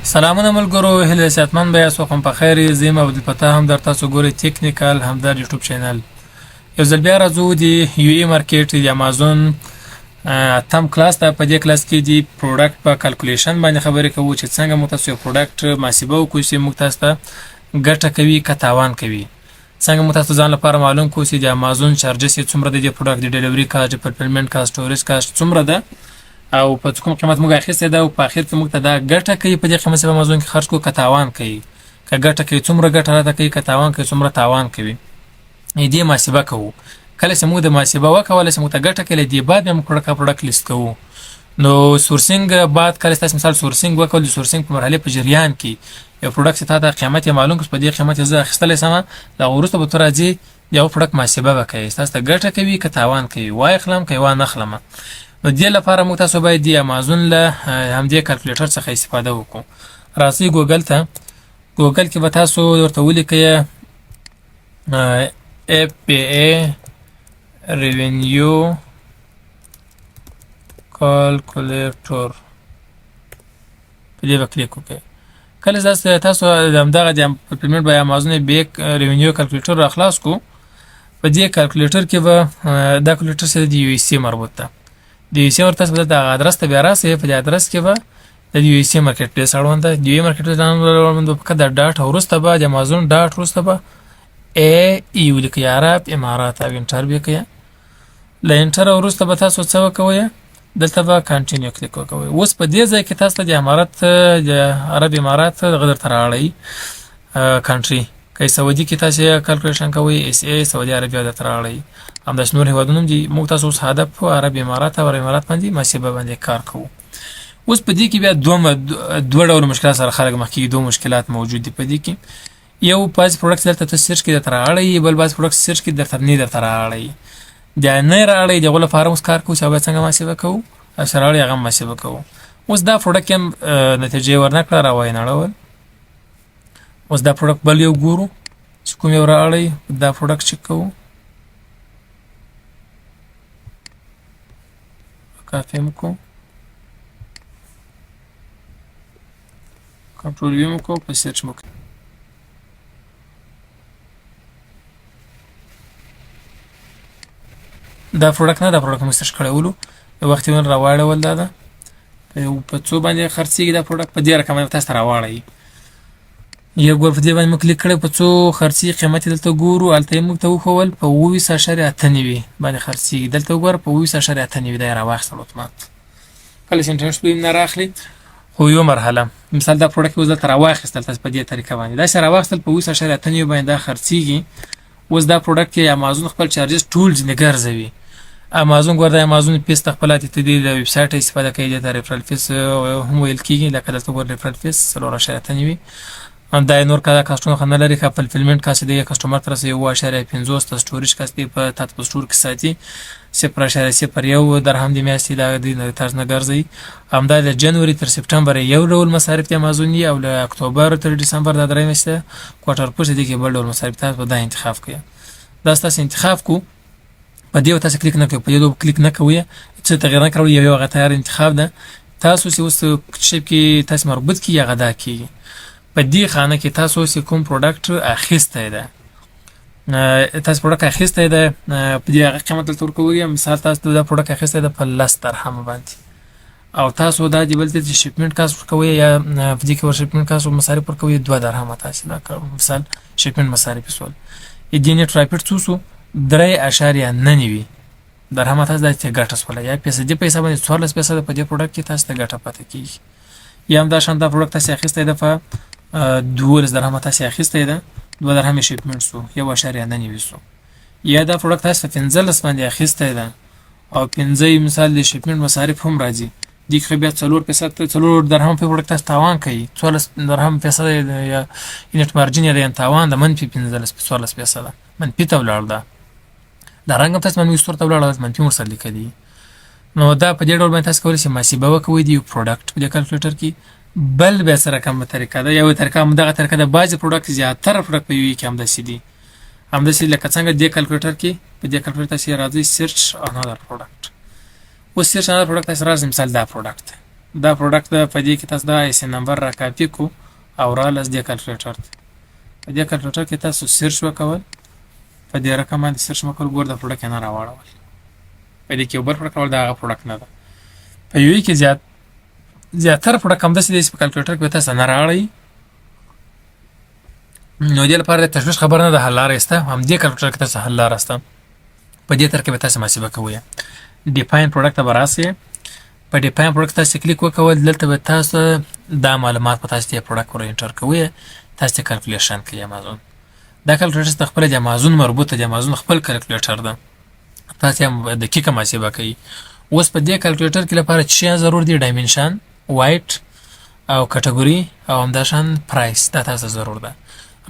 سلامونه ملګرو، هیله صحتمند به یاست. کوم په خیر یې. زه یم عبدالفتاح هم در تاسو ګورئ تکنیکل همدرد یوټیوب چینل. یو ځل بیا راځو د یو ای مارکیټ د امازون اتم کلاس ته. په دې کلاس کې د پروډکټ په کلکولیشن باندې خبرې کوو چې څنګه موږ تاسو یو پروډکټ محاسبه وکړو چې موږ تاسو ته ګټه کوي که تاوان کوي. څنګه موږ تاسو ځان لپاره معلوم کړو چې د امازون چارجز یې څومره دی، د پروډکټ د ډیلیوري کاست، د فلفلمنټ کاست، سټوریج کاست څومره ده او په کوم قیمت موږ اخیستی ده او په اخر کې موږ ته دا ګټه کوي په دې قیمت چې په امازون کې خرڅ کړو که تاوان کوي. که ګټه کوي څومره ګټه راته کوي، که تاوان کوي څومره تاوان کوي. دې محاسبه کوو. کله چې موږ د محاسبه وکوله چې موږ ته ګټه کوي، دې بعد بیا موږ پروډکټ لیست کوو. نو سورسینګ بعد کله چې تاسو مثال سورسینګ وکړو، د سورسینګ په مرحله په جریان کې یو پروډکټ چې تا ته قیمت یې معلوم کړ، په دې قیمت یې زه اخیستلی سمه، د هغه وروسته به ته راځې یو پروډکټ محاسبه به کوې، تاسو ته ګټه کوي که تاوان کوي، واخلم که وانه اخلمه. نو دې لپاره موږ تاسو باید د امازون له همدې کلکولیټر څخه استفاده وکړو. راځئ ګوګل ته. ګوګل کې به تاسو ورته ولیکئ اف پی ای ریونیو کلکولیټر، په دې به کلیک وکړئ. کله چې تاسو همدغه د فلفلمنټ به امازون بیک ریونیو کلکولیټر را خلاص کړو، په دې کلکولیټر کې به دا کلکولیټر سره د یو ای سی مربوط ده. د یو سی ورته به د ادرس ته بیا راسئ. په دې ادرس کې به د یو سی مارکیټ پلیس اړوند ده. د یو مارکیټ پلیس اړوند به د ډاټ وروسته به د امازون ډاټ وروسته به ای ای ولیکئ، عرب امارات او انټر به کړئ. له انټر وروسته به تاسو څه وکوئ، دلته به کانټینیو کلیک وکوئ. اوس په دې ځای کې تاسو د امارات د عرب امارات دغه درته راوړئ کنټري. که سعودي کې تاسو کلکولیشن کوئ، اس ای سعودي عربیا درته راوړئ. همداسې نور هېوادونه هم دي. موږ تاسو اوس هدف په عرب امارات او امارات باندې محاسبه باندې کار کوو. اوس په دې کې بیا دوه ډول مشکلات سره خلک مخ کېږي. دوه مشکلات موجود دي په دې کې. یو بعضې پروډکټ دلته ته سرچ کې درته راوړئ، بل بعضې پروډکټ سرچ کې درته نه درته راوړئ. د نه راوړئ د هغو لپاره اوس کار کوو چې هغه څنګه محاسبه کوو، او چې راوړئ هغه محاسبه کوو. اوس دا پروډکټ هم نتیجې ورنه کړه، را وایې نړول. اوس دا پروډکټ بل یو ګورو چې کوم یو راوړئ، دا پروډکټ چک کوو. کافي مو کو، کنټرول وی مو کو، په سرچ مو کو. دا پروډکټ نه، دا پروډکټ مو سرچ کړی ولو، یو وخت یې راواړول. دا ده په څو باندې خرڅېږي دا پروډکټ، په دې رقم باندې تاسو ته راواړئ. یو ګور په دې باندې مو کلیک کړی، په څو خرڅېږي قیمت یې دلته ګورو. هلته یې موږ ته وښول په 28.98 باندې خرڅېږي. دلته وګوره په 28.98 دا یې راواخیستل اتومات. کله چې انټرنټ سپیډ نه راخلي، خو یو مرحله مثال دا پروډکټ اوس دلته راواخیستل، تاسو په دې طریقه باندې داسې راواخیستل په 28.98 باندې دا خرڅېږي. اوس دا پروډکټ کې امازون خپل چارجز ټول ځینې ګرځوي. امازون ګوره د امازون فیس ته خپله د دې د ویب سایټ استفاده کوي، دې ته ریفرل فیس هم ویل کېږي. لکه دلته ګوره ریفرل فیس 4.98. دا نور کله کاستونه خو نه لري. که فلفلمنټ کاست دی کسټمر ته رسوي 7.50 ته، سټوریج کاست دی په تا ته په سټور کې ساتي 0.01 درهم د میاشتې. دا د تاسو نه ګرځوي. همدا د جنوري تر سپټمبر یو ډول مصارف د امازون دي، او له اکتوبر تر ډسمبر دا درې میاشتې کوارټر پوسټ دی کې بل ډول مصارف. تاسو به دا انتخاب کړئ. دا تاسو انتخاب کو، په دې تاسو کلیک نه کوئ، په دې کلیک نه کوئ، څه تغیر نه کړئ. یو هغه تیار انتخاب ده. تاسو چې اوس شی کې تاسو مربوط کی هغه دا کیږي. په دې خانه کې تاسو چې کوم پروډکټ اخیستی ده، تاسو پروډکټ اخیستی ده، په دې هغه قیمت دلته ورکوئ. مثال تاسو دا پروډکټ اخیستی ده په 10 درهم باندې، او تاسو دا د بل ته شپمنټ کاست ورکوئ، یا په دې کې ور شپمنټ کاست مصارف ورکوئ 2 درهم. تاسو دا مثال شپمنټ مصارف سول دې نه ټرایپټ څو 3.99 درهم تاسو دا ته ګټه سول، یا پیسې پیسې باندې 14% په دې پروډکټ کې تاسو ته ګټه پاتې کیږي. یا هم دا شان دا پروډکټ تاسو اخیستی ده په 12 درهم تاسو اخیستی ده، 2 درهم شپمنټ سو 1.99 سو. یا دا پروډکټ تاسو 15 باندې اخیستی ده، او 15 مثال د شپمنټ مصارف هم راځي. دې کې بیا 4 درهم په پروډکټ تاسو تاوان کوي. 14 درهم پیسې یا یونټ مارجن یا تاوان د منفي 15 منفي ته ولاړ ده. دا رنګ هم تاسو منفي ستور ته ولاړ ده، منفي ورسره لیکلي. نو دا په دې ډول باندې تاسو کولی شئ محاسبه وکړئ د یو پروډکټ په دې کلکولیټر کې. بل بیا سره کومه طریقه ده، یو طریقه همدغه طریقه ده. بعضې پروډکټ زیاتره پروډکټ په یو کې همداسې دي، همداسې لکه څنګه دې کلکولیټر کې په دې کلکولیټر تاسې راځئ سرچ انادر پروډکټ. اوس سرچ انادر پروډکټ تاسې راځئ، مثال دا پروډکټ دا پروډکټ ده. په دې کې تاسو دا ایس نمبر را کاپي کو او رالاس دې کلکولیټر ته. په دې کلکولیټر کې تاسو سرچ وکول، په دې رقم باندې سرچ وکول، ګور د پروډکټ نه راوړل. په دې کې یو بل پروډکټ ول دا هغه پروډکټ نه ده. په یوې کې زیاتره پروډکټ هم داسې دي چې په کلکولیټر کې تاسو نه راوړئ. نو دې لپاره د تشویش خبر نه ده، حل لاره سته. هم دې کلکولیټر کې تاسو حل لاره سته. په دې ترکیب به تاسو محاسبه کوئ. ډیفاین پروډکټ ته به راسئ. په ډیفاین پروډکټ تاسو کلیک وکول، دلته به تاسو دا معلومات په تاسو دې پروډکټ ور انټر کوئ. تاسو کلکولیشن کوئ. امازون دا کلکولیټر د خپل د امازون مربوطه د امازون خپل کلکولیټر ده. تاسو هم دقیقه محاسبه کوئ. اوس په دې کلکولیټر کې لپاره چې ضرور دي ډایمنشن، وایټ او کټګوري او همداشان پرایس. دا تاسو ضرور ده.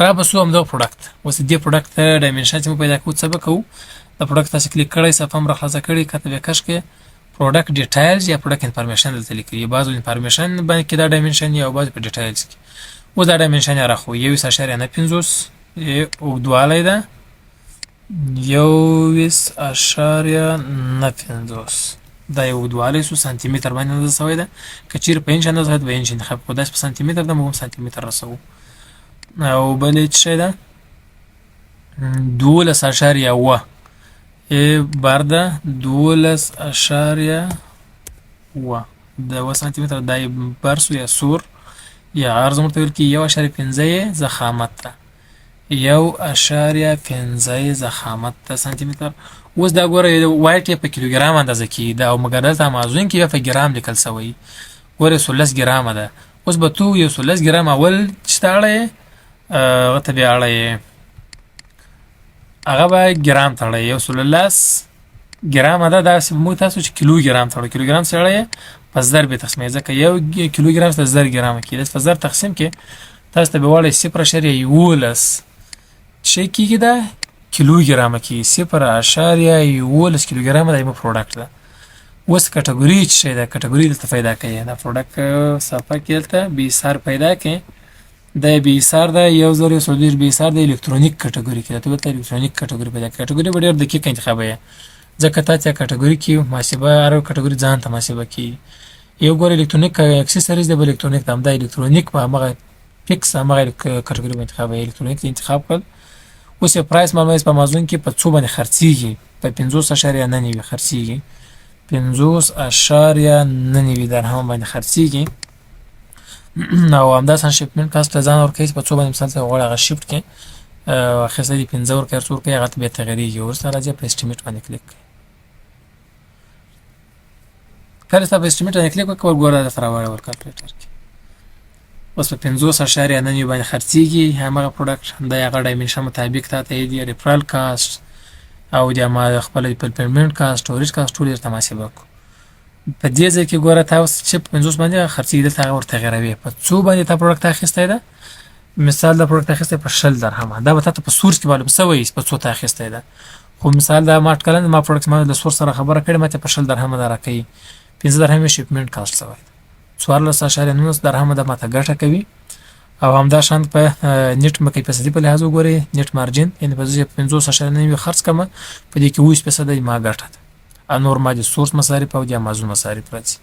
را بسو هم دا پروډکټ. اوس دې پروډکټ ته ډایمنشن چې مو پیدا کوو څه به کوو؟ د پروډکټ تاسو کلیک کړئ، صفحه هم راخلاصه کړئ، کته به کش کې پروډکټ ډیټیلز یا پروډکټ انفارمیشن دلته لیکي. بعضو انفارمیشن باندې کې دا ډایمنشن یا بعضو په ډیټیلز کې. اوس دا ډایمنشن یې راخو 21.950 اوږدوالی ده، 21.950 دا یو اوږدوالی سو سانتي متر باندې اندازه سوی ده. که چیرې په انچ اندازه به انچ انتخاب کړو، داسې په سانتي متر ده، موږ هم سانتي متر رسوو. او بل یې څه شی ده؟ 12.1 بار ده، 12.1 د 1 سانتي متر. دا یې بر سو یا سور یا عرض ورته ویل کېږي. 1.5 ضخامت ده، 1.5 ضخامت ده سانتي متر. اوس دا ګوره وایټ یې په کیلوګرام اندازه کېږي دا، او مګر دلته امازون کې یې په ګرام لیکل سوی. ګوره 16 ګرامه ده. اوس به تو یو 16 ګرام اول چې ته اړه هغه ته بیا اړه هغه به ګرام ته اړه 16 ګرامه ده. دا موږ تاسو چې کیلو ګرام ته اړه، کیلو ګرام څه اړه په ضرب تقسیم، ځکه یو کیلو ګرام ته 1000 ګرام کېږي. په ضرب تقسیم کې تاسو ته به واړی 0.11 شي کېږي، دا کیلو ګرام کېږي. 0.11 کیلو ګرام دا یو پروډکټ ده. اوس کټګوري څه شی ده؟ کټګوري دلته پیدا کوي. دا پروډکټ صفحه کې دلته بي سار پیدا کوي. دا بي سار ده 1040 بي سار د الکترونیک کټګوري کې. ته دلته الکترونیک کټګوري پیدا کوي. کټګوري به ډېر دقیق انتخابوي، ځکه تاسو کټګوري کې محاسبه هر کټګوري ځان ته محاسبه کوي. یو ګور الکترونیک اکسسوریز د الکترونیک د همدا الکترونیک په هغه فکس هغه کټګوري باندې انتخابوي. الکترونیک انتخاب کړ. اوس پرایس معلومه په امازون کې په څو باندې خرڅيږي؟ په 50.9 خرڅيږي. 50.9 درهم باندې خرڅيږي. نو همداسې شپمنټ کاست ځان ورکوي په څو باندې مثال ته غواړي هغه شفت کې اخیسته دي 15 ورکړ څور کې هغه به تغیرېږي. ورسره راځي په اسټیمیټ باندې کلیک کړئ. کله چې په اسټیمیټ باندې کلیک وکړئ ګوره دا راوړل ور کلکولیټر کې. اوس په 50.9 باندې خرڅيږي هغه پروډکټ. دا هغه ډایمنشن مطابق ته دی ریفرال کاست او د ما خپل پیمنټ کاست، سټوریج کاست ټول یې محاسبه کو. په دې ځای کې ګوره تاسو چې 50 باندې خرڅي دلته هغه ورته غیروي. په څو باندې تا پروډکټ اخیستی ده؟ مثال دا پروډکټ اخیستی په 60 درهم. دا به تاسو په سورس کې معلوم سوی په څو تا اخیستی ده. خو مثال دا ما ټکلن ما پروډکټ ما د سورس سره خبره کړې ماته په 60 درهم دا راکړي. 15 درهم شپمنټ کاست سوی. 14.9 درهم دا ماته ګټه کوي. او همدا شان په نیټ مکه په صدې په لحاظ وګورئ نیټ مارجن یعنی په 50.9 خرڅ کمه په دې کې 20% ما ګټه ده. انور ما د سورس مصارف او د امازون مصارف راځي.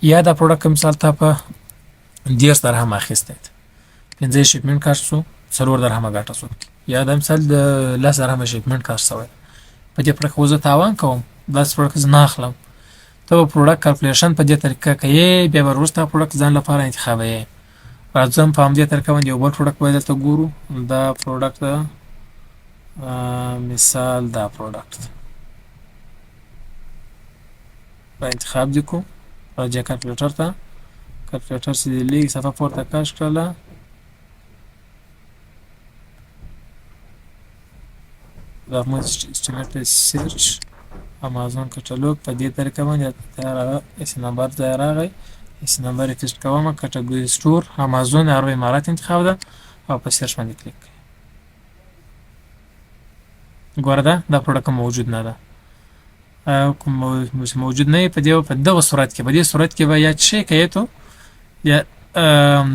یا دا پروډکټ مثال ته په 10 درهم اخیسته 15 شپمنټ کاست سو 4 درهم ګټه سو. یا دا مثال د 10 درهم شپمنټ کاست سوی. په دې پروډکټ وزه تاوان کوم دا پروډکټ نه اخلم. ته پروډکټ کیلکولیشن په دې طریقه کوي. بیا ورسته پروډکټ ځان لپاره انتخابوي. راځم په همدې طریقه باندې یو بل پروډکټ باید ته ګورو. دا پروډکټ مثال دا پروډکټ په انتخاب دي کو. راځه کلکولیټر ته. کلکولیټر سې لیک صفحه پورته کاش کړله. دا مو اسټیمیټ سرچ امازون کټالوګ په دې طریقه باندې تیار اس نمبر ځای راغی. اس نمبر ټیسټ کوم کټګوري سٹور امازون عرب امارات انتخاب ده او په سرچ باندې کلیک کړئ. ګوره دا پروډکټ موجود نه ده. کوم موجود نه په دغه صورت کې په دې صورت کې به یا چې کوي ته یا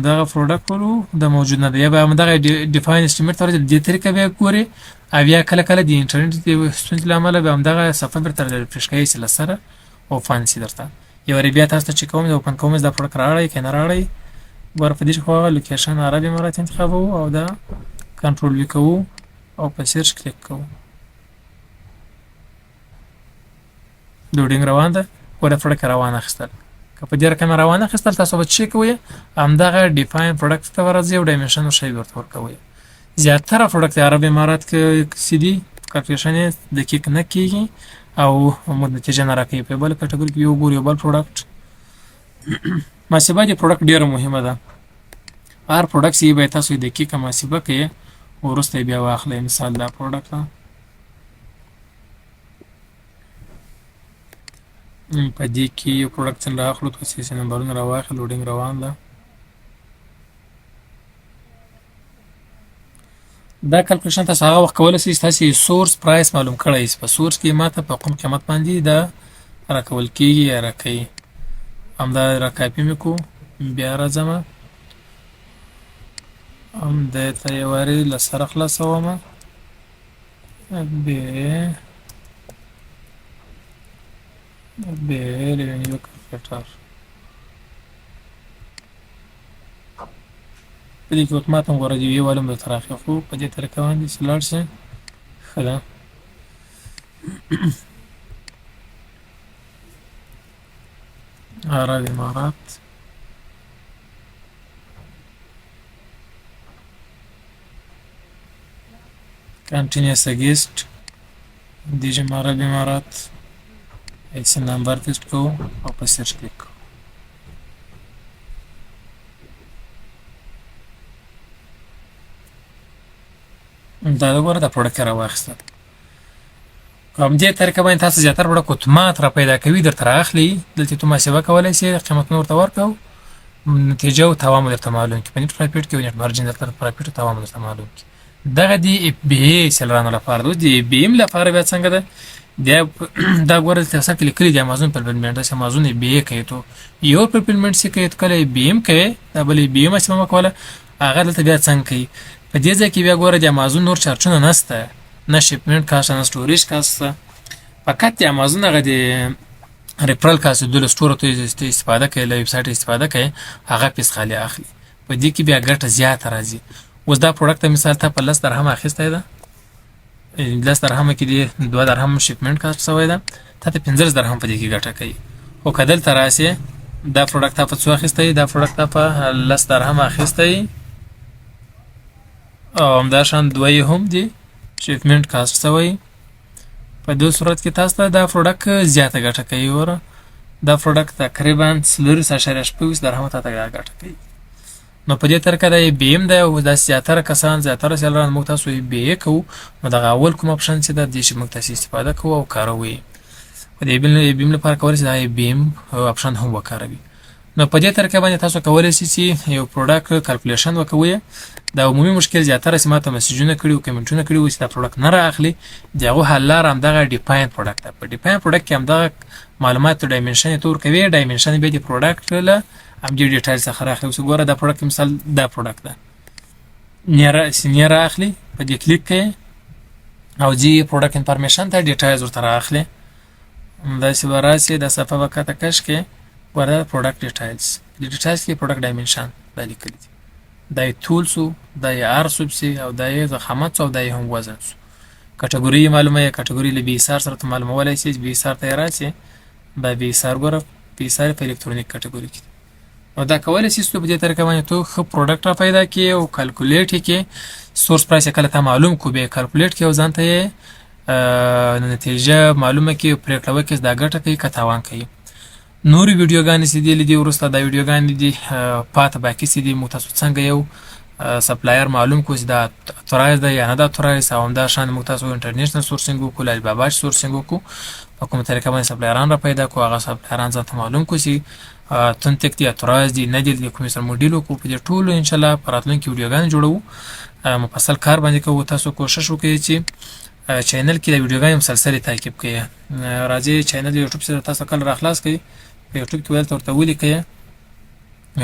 دغه پروډکټ ورو د موجود نه ده یا به دغه ډیفاین اسټیمیټ تر دې طریقه به ګوري او یا کله کله د انټرنیټ د ستونزې له امله به دغه صفحه پر تر ریفرش کوي سره او فانسی درته یو وارې بیا تاسو ته چې کوم د اوپن کوم دا پروډکټ راوړئ که نه راوړئ ګوره په دې خو هغه لوکیشن عرب امارات انتخابوو او دا کنټرول وي کوو او په سرچ کلیک کوو لوډینګ روان ده ګوره پروډکټ روان اخیستل که په دې رقم روان اخیستل تاسو به چک کوئ همدغه ډیفاین پروډکټ ته ورځئ او ډایمنشن ورشئ ورته ورکوئ زیاتره پروډکټ عرب امارات کې سي دي کالکولیشن یې دقیق نه کیږي او نتیجه نه راکوي په بل کټګوري کې یو ګور یو بل پروډکټ محاسبه د پروډکټ ډیره مهمه ده هر پروډکټ یې باید تاسو دقیقه محاسبه کوئ وروسته بیا واخلئ مثال دا پروډکټ ده په دې کې یو پروډکټ څنګه اخلو تاسیسي نمبرونه راواخلئ لوډینګ روان ده دا کالکولیشن تاسو هغه وخت کولی شئ چې تاسو سورس پرایس معلوم کړی یاست په سورس کې ماته په کوم قیمت باندې دا راکول کېږي یا راکوي همدا راکاپي مې کړو بیا راځم همدې ته یې وارې له سره خلاصوم revenue calculator په دې کې اتومات هم غوره دي یو والم درته راښیي خو په دې طریقه باندې چې لاړ شي ښه ده عرب امارات continuous against دیجم عرب امارات ایسی نمبر تیست کو او په سرچ کلیک کو دا وګوره دا پروډکټ راواخیستل په همدې طریقه باندې تاسو زیاتره پروډکټ اتومات را پیدا کوي درته رااخلي دلته تو محاسبه کولی شئ قیمتونه ورته ورکړو نتیجه او تاوان درته معلوم کړي په نیټ پروفیټ کې او نیټ مارجن درته پروفیټ او تاوان درته معلوم کړي دغه د اف بی ای سیلرانو لپاره د اف بی ایم لپاره بیا څنګه ده دا ګوره تاسو کې لیکلي دی امازون پلپلمنټ دا امازون اف بی ای کوي ته یو پلپلمنټ چې کوي کله اف بی ایم کوي دا بل اف بی ایم اسمه کوله هغه دلته بیا څنګه کوي په دې ځای کې بیا ګوره د امازون نور چارجونه نشته نه شپمنټ کاست نه سټوریج کاست فقط د امازون هغه د ریفرل کاست د سټور ته استفاده کوي له ویب سایټ استفاده کوي هغه پیس خالي اخلي په دې کې بیا ګټه زیاته راځي اوس دا پروډکټ مثال ته په 10 درهم اخیستی ده 10 درهم کې دی 2 درهم شپمنټ کاست شوی ده ته 15 درهم په دې کې ګټه کوي او کدل تر راسي دا پروډکټ په څو اخیستی دا پروډکټ په 10 درهم اخیستی او همدا شان دوی هم دی شپمنټ کاست شوی په دې صورت کې تاسو ته دا پروډکټ زیاته ګټه کوي ور دا پروډکټ تقریبا 3.8 درهم ته ګټه کوي نو په دې طریقه د بی ایم د او د زیاتره کسان زیاتره سیلران موږ تاسو بی ای کوو نو دغه اول کوم اپشن چې د دې چې موږ تاسو استفاده کوو او کاروي په دې بی ایم لپاره کولای شئ د بی ایم اپشن هم وکاروي نو په دې طریقه باندې تاسو کولای شئ چې یو پروډکټ کالکولیشن وکوي دا عمومي مشکل زیاتره سماته مسیجونه کړي او کمنټونه کړي و چې دا پروډکټ نه رااخلي دغه حل لار هم دغه ډیفاین پروډکټ په ډیفاین پروډکټ کې هم دغه معلومات ډایمنشن تور کوي ډایمنشن به د پروډکټ له ام جی ډیټیل څخه راخلي اوس ګوره دا پروډکټ مثال دا پروډکټ ده نیر اخلي په دې کلیک کوي او جی پروډکټ انفارمیشن ته ډیټیلز ورته راخلي دا چې وراسي د صفه وخت کش کې ګوره پروډکټ ډیټیلز کې پروډکټ ډایمنشن دا لیکلي دي دا ټولز دا ار سوبسي او دا ضخامت او دا هم وزن کټګوري معلومه کټګوري له بي سار سره معلومولای شي بي سار ته راسي دا بي سار ګوره بي سار په الکترونیک کټګوري کې او دا کولای شي په دې طریقه باندې ته خو پروډکټ را پیدا کړي او کیلکولیټ کې سورس پرایس کله ته معلوم کو به کیلکولیټ کې او ځانته نتیجه معلومه کې پریکړه کې دا ګټه کوي کتاوان کوي نوري ویډیوګانې سې دي لیدي ورسته دا ویډیوګانې دي پاته باقي سې دي متاسو څنګه یو سپلایر معلوم کو چې دا تورایز ده یا نه دا تورایز او همدا شان متاسو انټرنیشنل سورسینګ کو لای بابا سورسینګ کو په کومه طریقه باندې سپلایران را پیدا کو هغه سپلایران ځان معلوم کو چې تنتک دي تورایز دي نه دي کوم سر موډیل کو په ټولو ان شاء الله پراتلونکو ویډیوګانې جوړو مفصل کار باندې کوو تاسو کوشش وکړئ چې چینل کې د ویډیوګانې مسلسل تعقیب کړئ راځي چینل یوټیوب سره تاسو کله راخلاص کړئ په یوټیوب کې ورته ولیکئ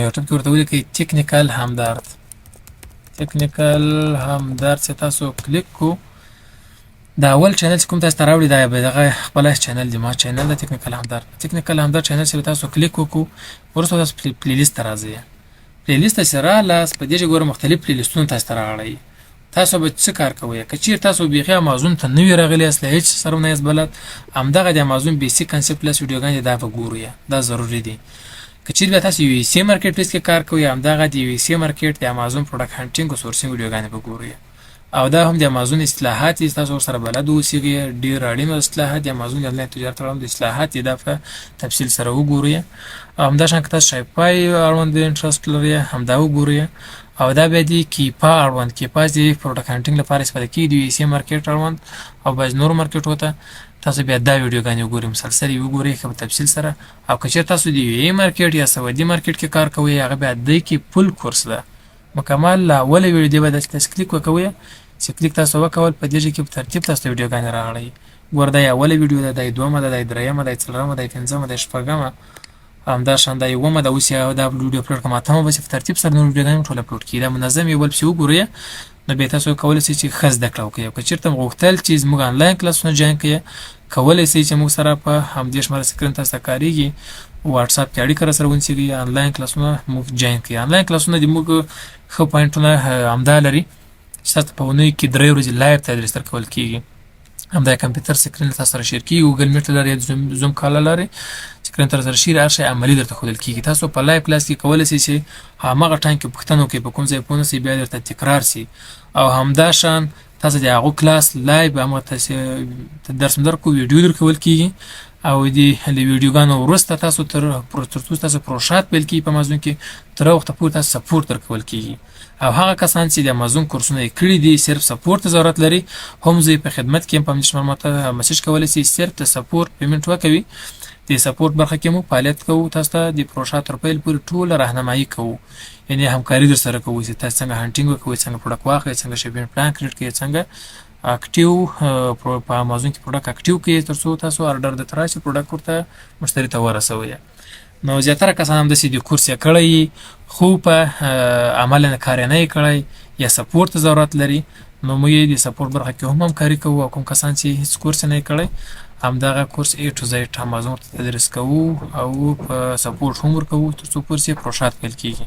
یوټیوب کې ورته ولیکئ ټیکنیکل همدرد چې تاسو کلیک کو دا اول چینل چې کوم تاسو ته راوړي دا به دغه خپل چینل دی، ما چینل د ټیکنیکل همدار چینل چې تاسو کلیک وکړو ورسره تاسو پلی لیست ته راځي. پلی لیست سره لاس په دې ګوره مختلف پلی لیستونه تاسو ته راغلي. تاسو به څه کار کوئ که چیرې تاسو بیخي امازون ته نوی راغلی اصله هیڅ سره نه یاست بلد، همدغه د امازون بیسیک کنسپټ پلس ویډیوګانې دا به ګورئ، دا ضروري دي. که چیرې بیا تاسو یو سی مارکیټ پلیس کې کار کوئ همدغه د یو سی مارکیټ د امازون پروډکټ هانټینګ او سورسینګ ویډیوګانې به ګورئ، او دا هم د امازون اصلاحات تاسو سره بلد اوسئ. ډېر اړین اصلاحات د امازون د آنلاین تجارت اړوند اصلاحات دا په تفصیل سره وګورئ. همداشان که تاسو شایپای اړوند انټرست لرئ همدا وګورئ. او دا بیا دی کیپا اړوند، کیپا د پروډکټ هانټینګ لپاره استفاده کیږي د یو سی مارکیټ اړوند او بعض نور مارکیټ وته تاسو بیا دا ویډیوګانې وګورئ، مسلسل یې وګورئ په تفصیل سره. او که چیرې تاسو د یو ای مارکیټ یا سعودي مارکیټ کې کار کوئ هغه بیا دی کې فل کورس ده مکمل. له اوله ویډیو به تاسو کلیک وکوئ، چې کلیک تاسو وکول په دې کې په ترتیب تاسو ویډیوګانې راغلي. ګور دا اوله ویډیو ده، دا دومه ده، دا دریمه ده، څلورمه ده، پنځمه ده، شپږمه، همداشان دا یومه ده. اوس یا دا ویډیو اپلوډ کوم اتمه به په ترتیب سره نور ویډیوګانې ټول اپلوډ کړي. دا منظم یو بل څه وګورئ نو بیا تاسو کولی شئ چې ښه زده کړه وکړئ. او که چېرته غوښتل چې زموږ آنلاین کلاسونه جوین کړئ کولی شئ چې موږ سره په همدې شمېره سکرین تاسو ته کارېږي واتساپ کې اړیکه راسره ونیسئ، آنلاین کلاسونه موږ جوین کړئ. آنلاین کلاسونه د موږ ښه پوینټونه همدا لري چې تاسو په اونۍ کې 3 ورځې لایو تدریس درکول کېږي. همدا کمپیوټر سکرین تاسو سره شیر کېږي، ګوګل میټ لري، زوم کال لري، سکرین تر سره شیر هر شی عملي درته ښودل کېږي. تاسو په لایو کلاس کې کولی شئ چې هماغه ټایم کې پوښتنه وکړئ په کوم ځای پوه نه شئ بیا درته تکرار شي. او همداشان تاسو د هغو کلاس لایو همغه تاسو درس درکو ویډیو درکول کېږي او د ویډیوګانو وروسته تاسو تر څو تاسو پروژات پیل کړئ په امازون کې تر وخته پورې تاسو سپورټ درکول کېږي. او هغه کسان چې د امازون کورسونه یې کړي دي صرف سپورټ ته ضرورت لري هم زه په خدمت کې یم، په همدې شمېره ماته مسیج کولی شئ صرف د سپورټ پیمنټ وکوي. د سپورټ برخه کې موږ فعالیت کوو، تاسو ته د پروژه تر پیل پورې ټوله راهنمایي کوو، یعنې همکاري در سره کوو چې تاسو څنګه هانټینګ وکوئ، څنګه پروډکټ واخلئ، څنګه شپینګ پلان کریټ کړئ، څنګه اکټیو په امازون کې پروډکټ اکټیو کړئ تر څو تاسو آرډر درته راشي پروډکټ ورته مشتری ته ورسوئ. نو زیاتره کسان همداسې د کورس یې کړی خو په عمل کار یې نه یې کړی یا سپورټ ته ضرورت لري، نو موږ یې د سپورټ برخه کې هم همکاري کوو. او کوم کسان چې هیڅ کورس یې نه یې کړی همدغه کورس A to Z امازون ته تدریس کوو او په سپورټ هم ورکوو تر څو پورې پروژات پیل کېږي.